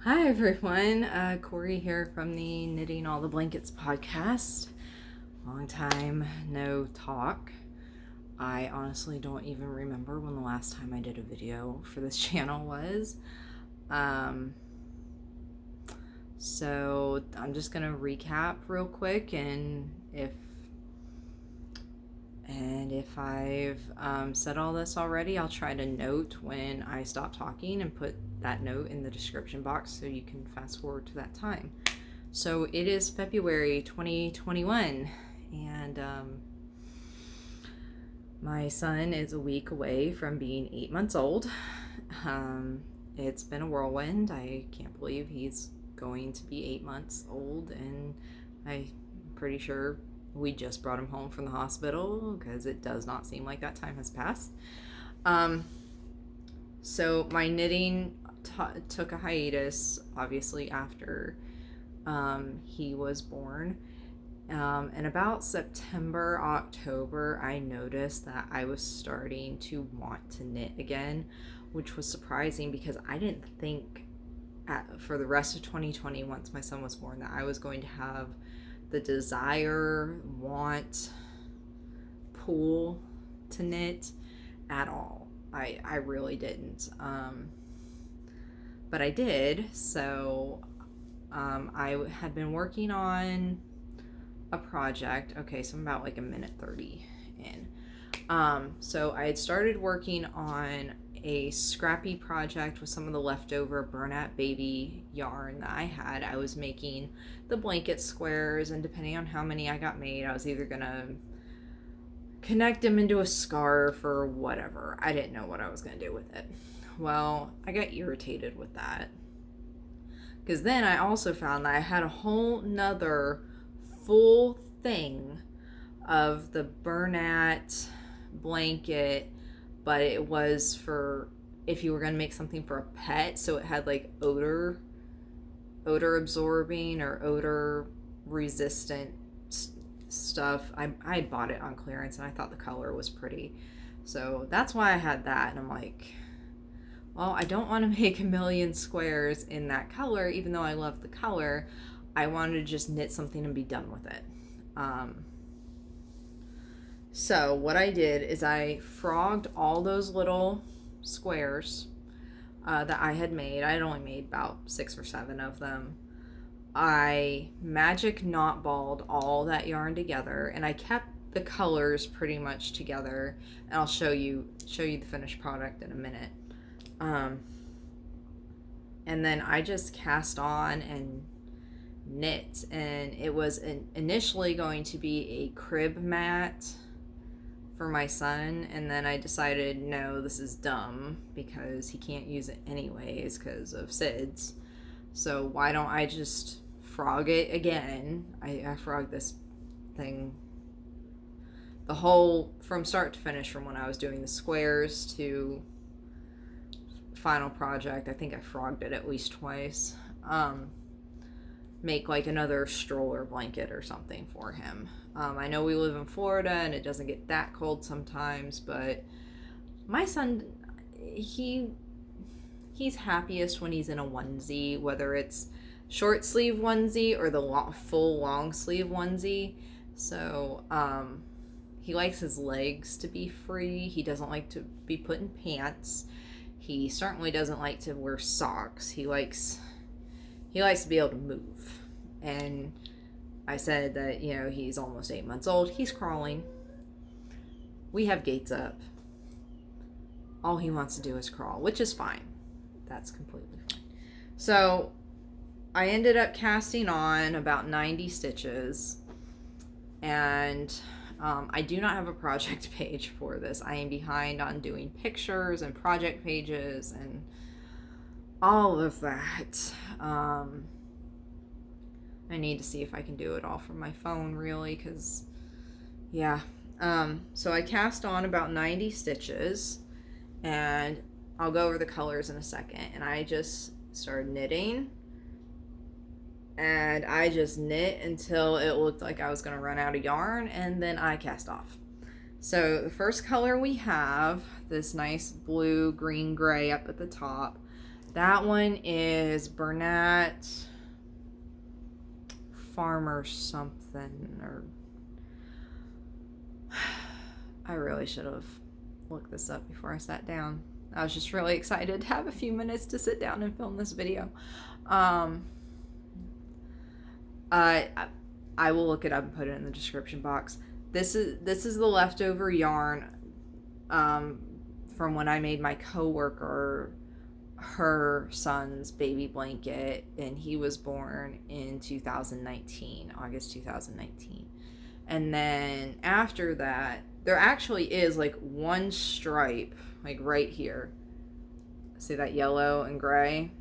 Hi everyone, Corey here from the Knitting All the Blankets podcast. Long time no talk. I honestly don't even remember when the last time I did a video for this channel was. Um, so I'm just gonna recap real quick, and if I've said all this already, I'll try to note when I stop talking and put that note in the description box so you can fast forward to that time. So it is February 2021, and my son is a week away from being 8 months old. It's been a whirlwind. I can't believe he's going to be 8 months old, and I'm pretty sure we just brought him home from the hospital because it does not seem like that time has passed. So my knitting took a hiatus, obviously, after he was born. And about September, October, I noticed that I was starting to want to knit again, which was surprising because I didn't think for the rest of 2020, once my son was born, that I was going to have the desire, want, pull to knit at all. I really didn't. But I did. So I had been working on a project. Okay, so I'm about like a minute 30 in. So I had started working on a scrappy project with some of the leftover Bernat baby yarn that I had. I was making the blanket squares, and depending on how many I got made, I was either gonna connect them into a scarf or whatever. I didn't know what I was gonna do with it. Well, I got irritated with that because then I also found that I had a whole nother full thing of the Bernat blanket, but it was for if you were going to make something for a pet, so it had like odor absorbing or odor resistant stuff. I bought it on clearance and I thought the color was pretty, so that's why I had that. And I'm like, well, I don't want to make a million squares in that color, even though I love the color. I wanted to just knit something and be done with it. So what I did is I frogged all those little squares that I had made. I had only made about 6 or 7 of them. I magic knot balled all that yarn together, and I kept the colors pretty much together. And I'll show you the finished product in a minute. And then I just cast on and knit, and it was initially going to be a crib mat for my son, and then I decided, no, this is dumb because he can't use it anyways because of SIDS. So why don't I just frog it again? I frogged this thing the whole, from start to finish, from when I was doing the squares to final project. I think I frogged it at least twice. Make like another stroller blanket or something for him. I know we live in Florida and it doesn't get that cold sometimes, but my son, he's happiest when he's in a onesie, whether it's short sleeve onesie or the full long sleeve onesie. So he likes his legs to be free. He doesn't like to be put in pants. He certainly doesn't like to wear socks. He likes to be able to move. And I said that, he's almost 8 months old. He's crawling. We have gates up. All he wants to do is crawl, which is fine. That's completely fine. So I ended up casting on about 90 stitches, and I do not have a project page for this. I am behind on doing pictures and project pages and all of that. I need to see if I can do it all from my phone, really, because, yeah. So I cast on about 90 stitches, and I'll go over the colors in a second. And I just started knitting, and I just knit until it looked like I was going to run out of yarn, and then I cast off. So the first color we have, this nice blue, green, gray up at the top, That one is Burnett Farmer something, or I really should have looked this up before I sat down. I was just really excited to have a few minutes to sit down and film this video. I will look it up and put it in the description box. This is the leftover yarn from when I made my coworker her son's baby blanket, and he was born in 2019, August 2019. And then after that, there actually is like one stripe, like right here. See that yellow and gray?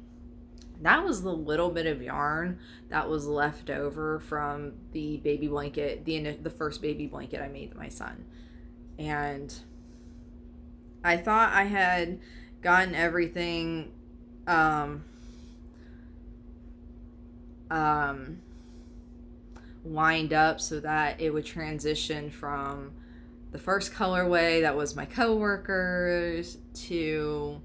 That was the little bit of yarn that was left over from the baby blanket, the first baby blanket I made my son. And I thought I had gotten everything lined up so that it would transition from the first colorway that was my coworkers to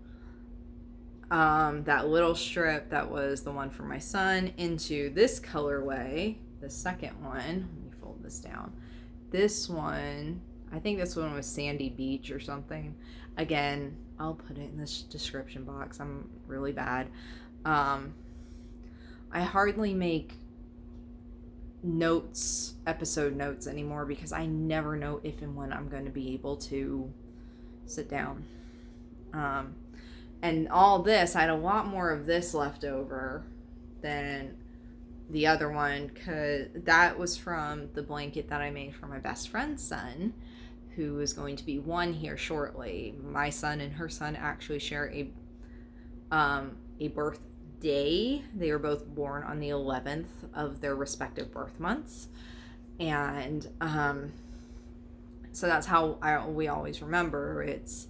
that little strip that was the one for my son into this colorway, the second one. Let me fold this down. This one, I think this one was Sandy Beach or something. Again, I'll put it in the description box. I'm really bad. I hardly make episode notes anymore, because I never know if and when I'm going to be able to sit down. And all this, I had a lot more of this left over than the other one, because that was from the blanket that I made for my best friend's son, who is going to be 1 here shortly. My son and her son actually share a birthday. They were both born on the 11th of their respective birth months. And so that's how we always remember. It's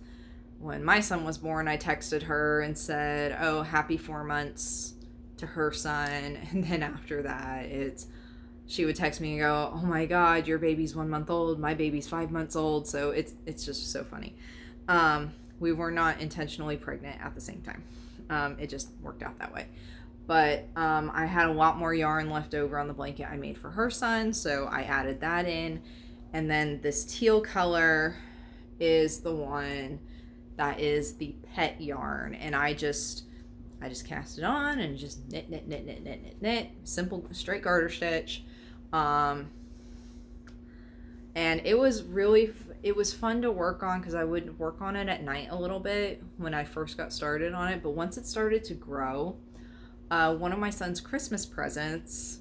when my son was born, I texted her and said, oh, happy 4 months to her son. And then after that, she would text me and go, oh my God, your baby's 1 month old. My baby's 5 months old. So it's just so funny. We were not intentionally pregnant at the same time. It just worked out that way. But I had a lot more yarn left over on the blanket I made for her son, so I added that in. And then this teal color is the one that is the pet yarn, and I just cast it on and just knit, simple straight garter stitch. And it was fun to work on, because I would work on it at night a little bit when I first got started on it. But once it started to grow, one of my son's Christmas presents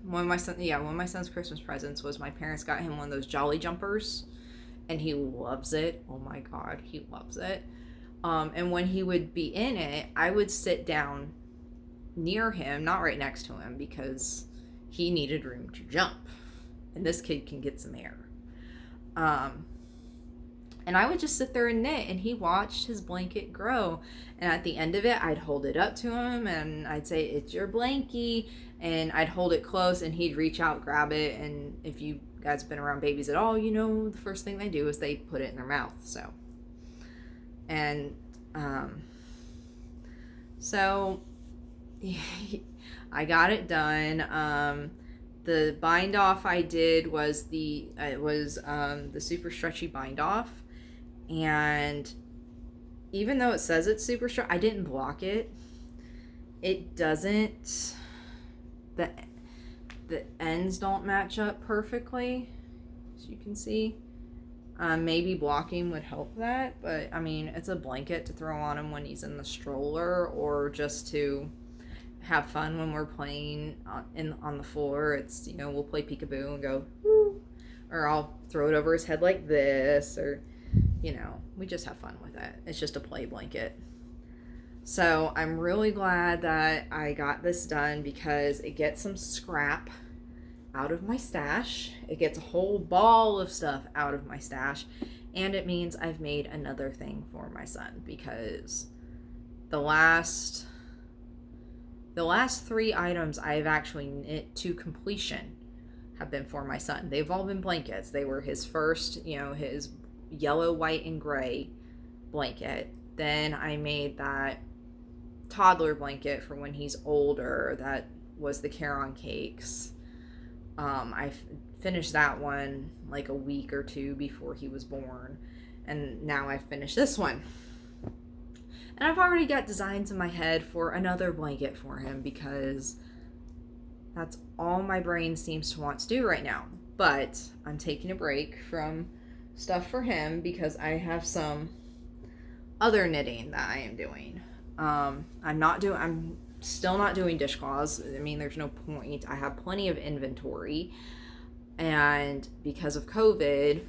one of my son's Christmas presents was my parents got him one of those Jolly Jumpers, and he loves it. Oh my God, he loves it. And when he would be in it, I would sit down near him, not right next to him, because he needed room to jump, and this kid can get some air. And I would just sit there and knit, and he watched his blanket grow. And at the end of it, I'd hold it up to him and I'd say, it's your blankie. And I'd hold it close, and he'd reach out, grab it. And if you guys have been around babies at all, you know the first thing they do is they put it in their mouth. So I got it done. The bind off I did was the super stretchy bind off, and even though it says it's super stretchy, I didn't block it. It doesn't. The ends don't match up perfectly, as you can see. Maybe blocking would help that, but I mean, it's a blanket to throw on him when he's in the stroller, or just to have fun when we're playing on the floor. It's, we'll play peekaboo and go, woo, or I'll throw it over his head like this, or, we just have fun with it. It's just a play blanket. So I'm really glad that I got this done, because it gets some scrap out of my stash. It gets a whole ball of stuff out of my stash, and it means I've made another thing for my son, because the last 3 items I've actually knit to completion have been for my son. They've all been blankets. They were his first, his yellow, white, and gray blanket. Then I made that toddler blanket for when he's older. That was the Caron cakes. I finished that one like a week or two before he was born. And now I've finished this one. And I've already got designs in my head for another blanket for him because that's all my brain seems to want to do right now. But I'm taking a break from stuff for him because I have some other knitting that I am doing. I'm still not doing dishcloths. I mean, there's no point. I have plenty of inventory. And because of COVID,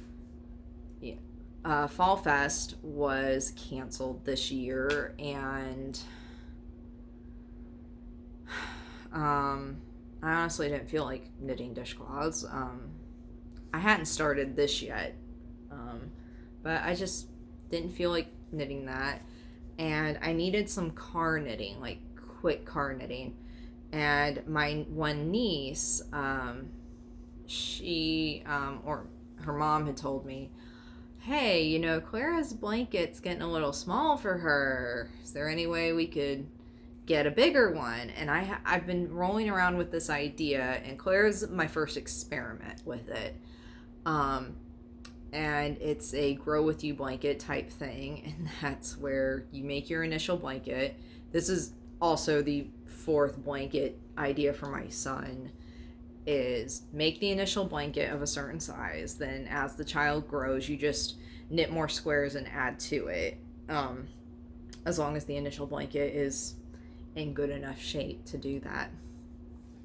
Fall Fest was canceled this year, and I honestly didn't feel like knitting dishcloths. I hadn't started this yet, but I just didn't feel like knitting that, and I needed some car knitting, like quick car knitting. And my one niece, she or her mom had told me, hey, you know, Clara's blanket's getting a little small for her. Is there any way we could get a bigger one? And I've been rolling around with this idea, and Clara's my first experiment with it. And it's a grow with you blanket type thing, and that's where you make your initial blanket. This is also the fourth blanket idea for my son, is make the initial blanket of a certain size. Then as the child grows, you just knit more squares and add to it, as long as the initial blanket is in good enough shape to do that.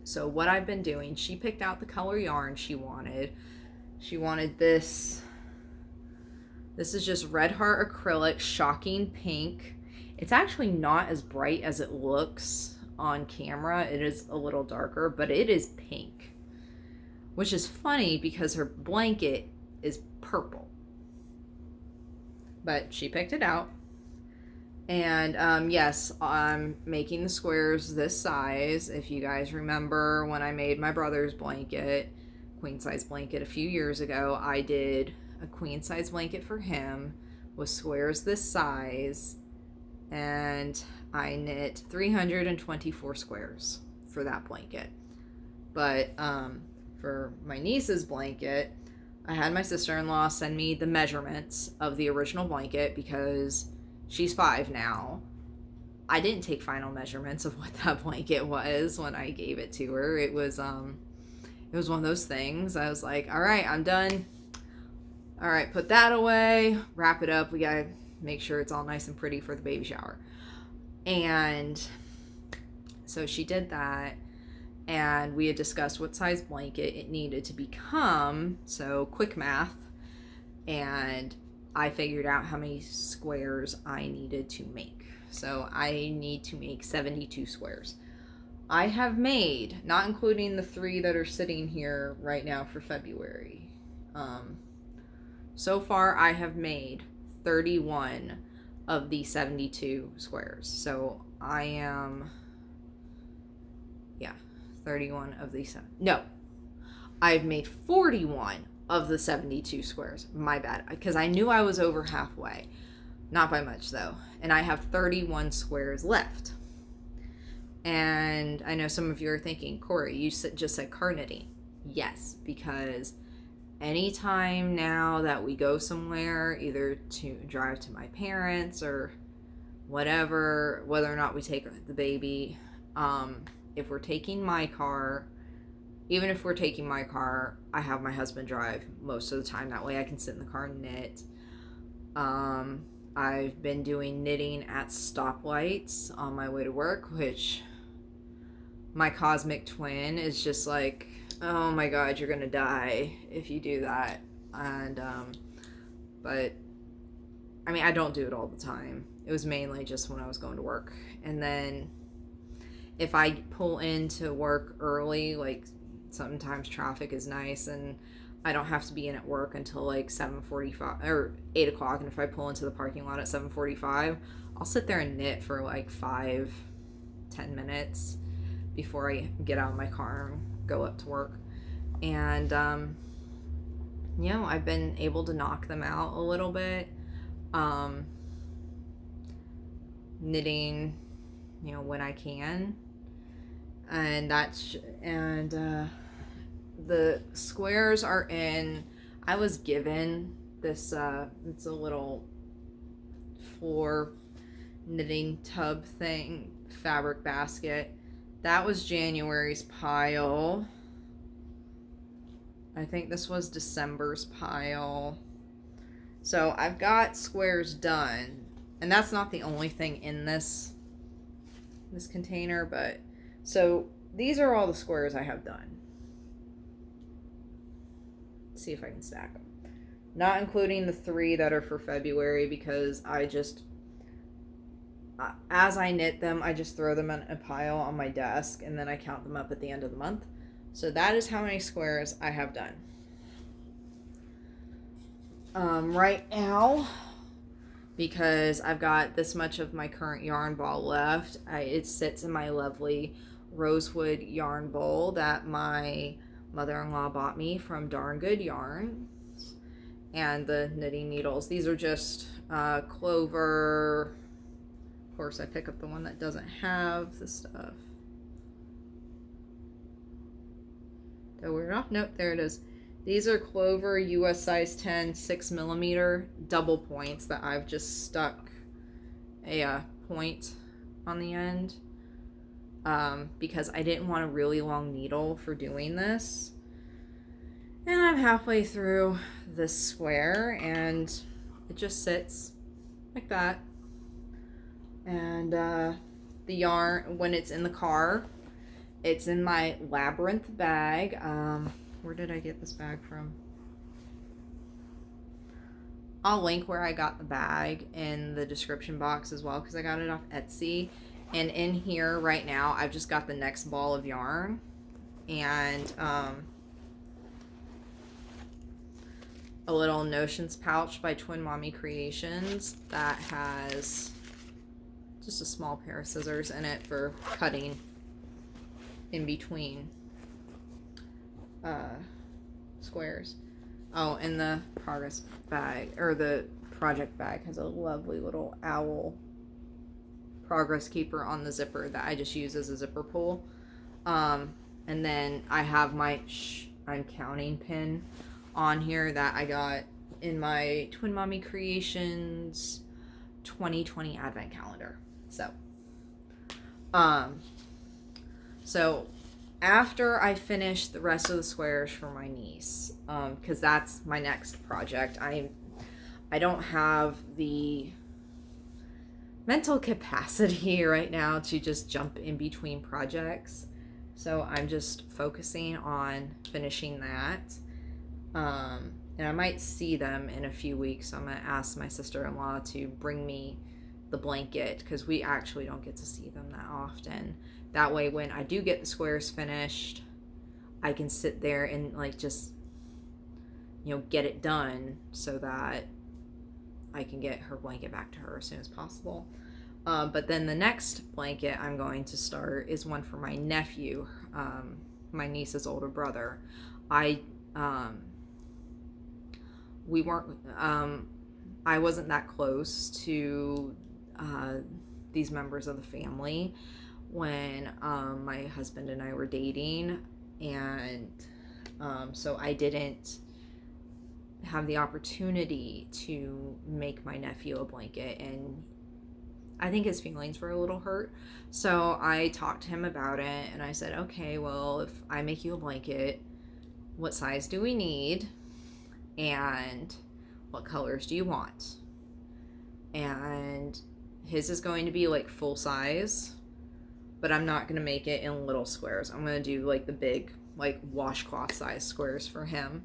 So what I've been doing, she picked out the color yarn she wanted. She wanted this is just Red Heart acrylic, shocking pink. It's actually not as bright as it looks on camera. It is a little darker, but it is pink, which is funny because her blanket is purple. But she picked it out. And yes, I'm making the squares this size. If you guys remember when I made my brother's blanket, queen size blanket, a few years ago, I did a queen size blanket for him with squares this size, and I knit 324 squares for that blanket. But for my niece's blanket, I had my sister-in-law send me the measurements of the original blanket because she's 5 now. I didn't take final measurements of what that blanket was when I gave it to her. It was one of those things. I was like, all right, I'm done. All right, put that away, wrap it up. We gotta make sure it's all nice and pretty for the baby shower. And so she did that, and we had discussed what size blanket it needed to become. So quick math, and I figured out how many squares I needed to make. So I need to make 72 squares. I have made, not including the 3 that are sitting here right now for February, so far I have made 31 of the 72 squares. So I am, 31 of these. No, I've made 41 of the 72 squares. My bad, because I knew I was over halfway. Not by much though. And I have 31 squares left. And I know some of you are thinking, Corey, you just said car knitting. Yes, because anytime now that we go somewhere, either to drive to my parents or whatever, whether or not we take the baby, if we're taking my car, even if we're taking my car, I have my husband drive most of the time. That way I can sit in the car and knit. I've been doing knitting at stoplights on my way to work, which my cosmic twin is just like, oh my god, you're gonna die if you do that. And but I mean, I don't do it all the time. It was mainly just when I was going to work. And then if I pull into work early, like sometimes traffic is nice and I don't have to be in at work until like 7:45 or 8 o'clock. And if I pull into the parking lot at 7:45, I'll sit there and knit for like 5-10 minutes before I get out of my car and go up to work. And I've been able to knock them out a little bit. knitting, when I can. And the squares are in, I was given this, it's a little floor knitting tub thing, fabric basket. That was January's pile. I think this was December's pile. So I've got squares done, and that's not the only thing in this container, but so these are all the squares I have done. Let's see if I can stack them. Not including the 3 that are for February, because as I knit them, I just throw them in a pile on my desk, and then I count them up at the end of the month. So that is how many squares I have done. Right now, because I've got this much of my current yarn ball left, it sits in my lovely rosewood yarn bowl that my mother-in-law bought me from Darn Good Yarn. And the knitting needles, these are just clover. Of course, I pick up the one that doesn't have the stuff. So we're off. Nope, there it is. These are Clover US size 10 6mm double points that I've just stuck a point on the end because I didn't want a really long needle for doing this. And I'm halfway through this square and it just sits like that. And the yarn, when it's in the car, it's in my Labyrinth bag. Where did I get this bag from? I'll link where I got the bag in the description box as well, because I got it off Etsy. And in here right now, I've just got the next ball of yarn. And a little Notions pouch by Twin Mommy Creations that has just a small pair of scissors in it for cutting in between squares. Oh, and the progress bag, or the project bag, has a lovely little owl progress keeper on the zipper that I just use as a zipper pull. And then I have my I'm counting pin on here that I got in my Twin Mommy Creations 2020 Advent Calendar. So after I finish the rest of the squares for my niece, because that's my next project, I don't have the mental capacity right now to just jump in between projects. So I'm just focusing on finishing that. And I might see them in a few weeks. I'm going to ask my sister-in-law to bring me the blanket, because we actually don't get to see them that often. That way, when I do get the squares finished, I can sit there and just get it done so that I can get her blanket back to her as soon as possible. But then the next blanket I'm going to start is one for my nephew, my niece's older brother. I wasn't that close to these members of the family when my husband and I were dating, and so I didn't have the opportunity to make my nephew a blanket, and I think his feelings were a little hurt. So I talked to him about it, and I said, okay, well, if I make you a blanket, what size do we need, and what colors do you want? And his is going to be full size, but I'm not going to make it in little squares. I'm going to do the big washcloth size squares for him.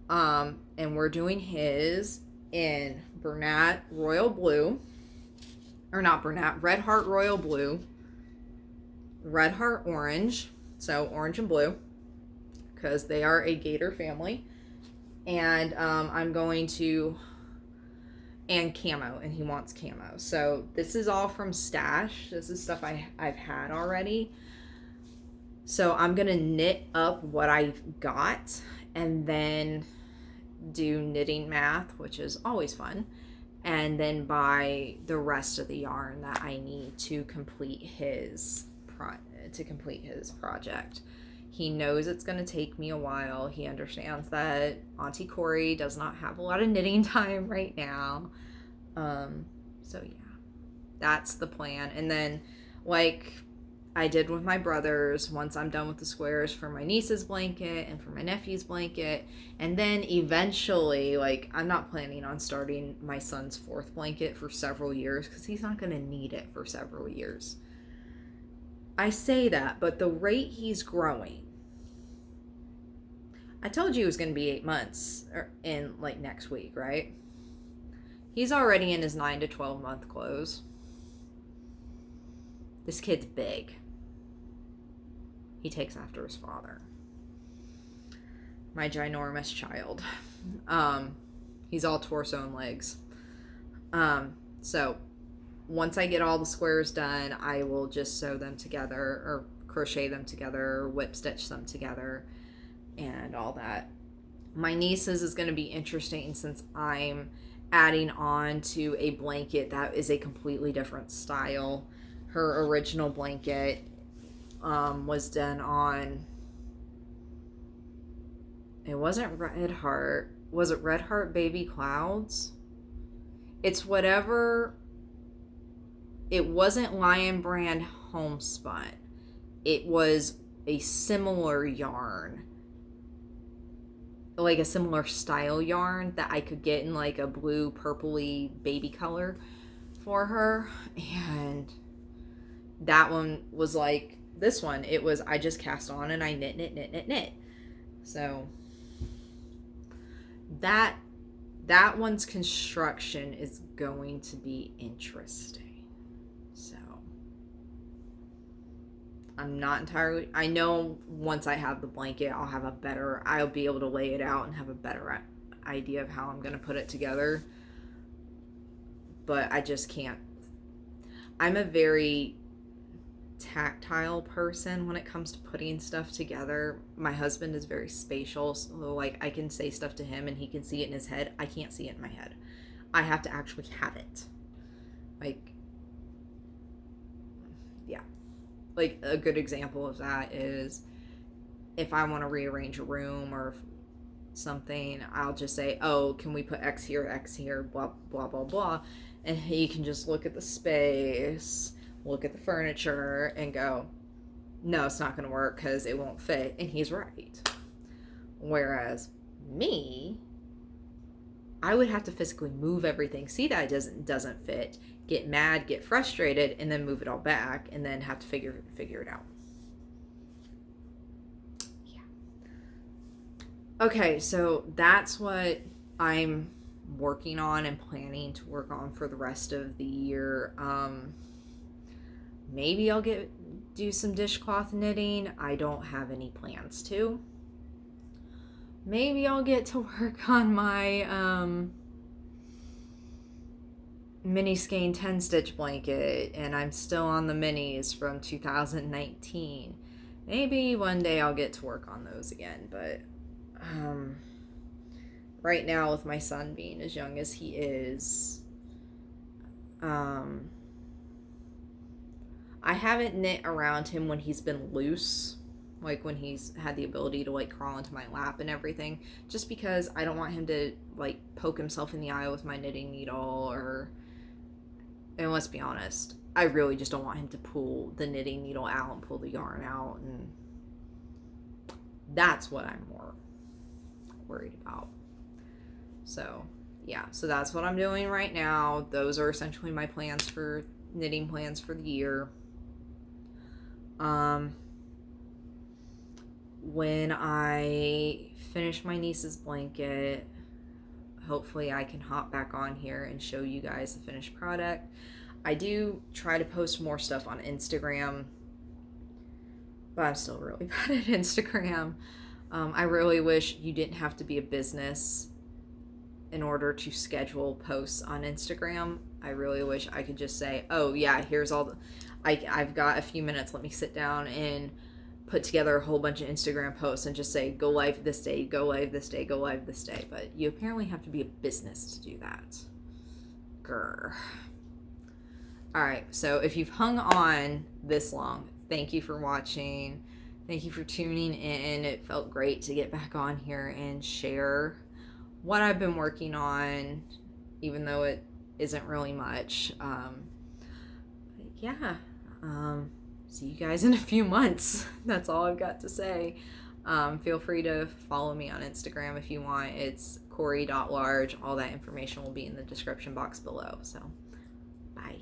And we're doing his in Bernat Royal Blue, or not Bernat, Red Heart Royal Blue, Red Heart Orange, so orange and blue, because they are a gator family. And I'm going to, and camo, and he wants camo. So this is all from Stash. This is stuff I've had already. So I'm going to knit up what I've got and then do knitting math, which is always fun. and then buy the rest of the yarn that I need to complete his project. He knows it's going to take me a while. He understands that Auntie Corey does not have a lot of knitting time right now. So yeah, that's the plan. And then, like I did with my brothers, once I'm done with the squares for my niece's blanket and for my nephew's blanket, and then eventually, like, I'm not planning on starting my son's 4th blanket for several years because he's not going to need it for several years. I say that, but the rate he's growing, I told you it was going to be 8 months in like next week, right? He's already in his 9 to 12 month clothes. This kid's big. He takes after his father. My ginormous child. He's all torso and legs. So once I get all the squares done, I will just sew them together or crochet them together or whip stitch them together and all that. My niece's is going to be interesting since I'm adding on to a blanket that is a completely different style. Her original blanket was done on, it wasn't Red Heart. Was it Red Heart Baby Clouds? It's whatever. It wasn't Lion Brand Homespun. It was a similar yarn, like a similar style yarn that I could get in like a blue purpley baby color for her. And that one was like this one. It was, I just cast on and I knit. So that one's construction is going to be interesting. So I'm not entirely, I know once I have the blanket, I'll be able to lay it out and have a better idea of how I'm going to put it together. But I just can't. I'm a very tactile person when it comes to putting stuff together. My husband is very spatial, so like I can say stuff to him and he can see it in his head. I can't see it in my head. I have to actually have it. Like, yeah. Like a good example of that is if I want to rearrange a room or something, I'll just say, oh, can we put X here, blah, blah, blah, blah. And he can just look at the space, look at the furniture, and go, no, it's not going to work because it won't fit. And he's right. Whereas me, I would have to physically move everything, see that it doesn't fit, get mad, get frustrated, and then move it all back, and then have to figure it out. Yeah. Okay, so that's what I'm working on and planning to work on for the rest of the year. Maybe I'll do some dishcloth knitting. I don't have any plans to. Maybe I'll get to work on my mini skein 10 stitch blanket, and I'm still on the minis from 2019. Maybe one day I'll get to work on those again, but right now with my son being as young as he is, I haven't knit around him when he's been loose, like when he's had the ability to like crawl into my lap and everything, just because I don't want him to like poke himself in the eye with my knitting needle, and let's be honest, I really just don't want him to pull the knitting needle out and pull the yarn out, and that's what I'm more worried about. So yeah, so that's what I'm doing right now. Those are essentially my knitting plans for the year. When I finish my niece's blanket, hopefully I can hop back on here and show you guys the finished product. I do try to post more stuff on Instagram, but I'm still really bad at Instagram. I really wish you didn't have to be a business in order to schedule posts on Instagram. I really wish I could just say, oh yeah, here's all I've got a few minutes, let me sit down and put together a whole bunch of Instagram posts and just say, go live this day, go live this day, go live this day. But you apparently have to be a business to do that. Grr. All right, so if you've hung on this long, thank you for watching. Thank you for tuning in. It felt great to get back on here and share what I've been working on, even though it isn't really much. Yeah. See you guys in a few months. That's all I've got to say. Feel free to follow me on Instagram if you want. It's cori.large. All that information will be in the description box below. So, bye.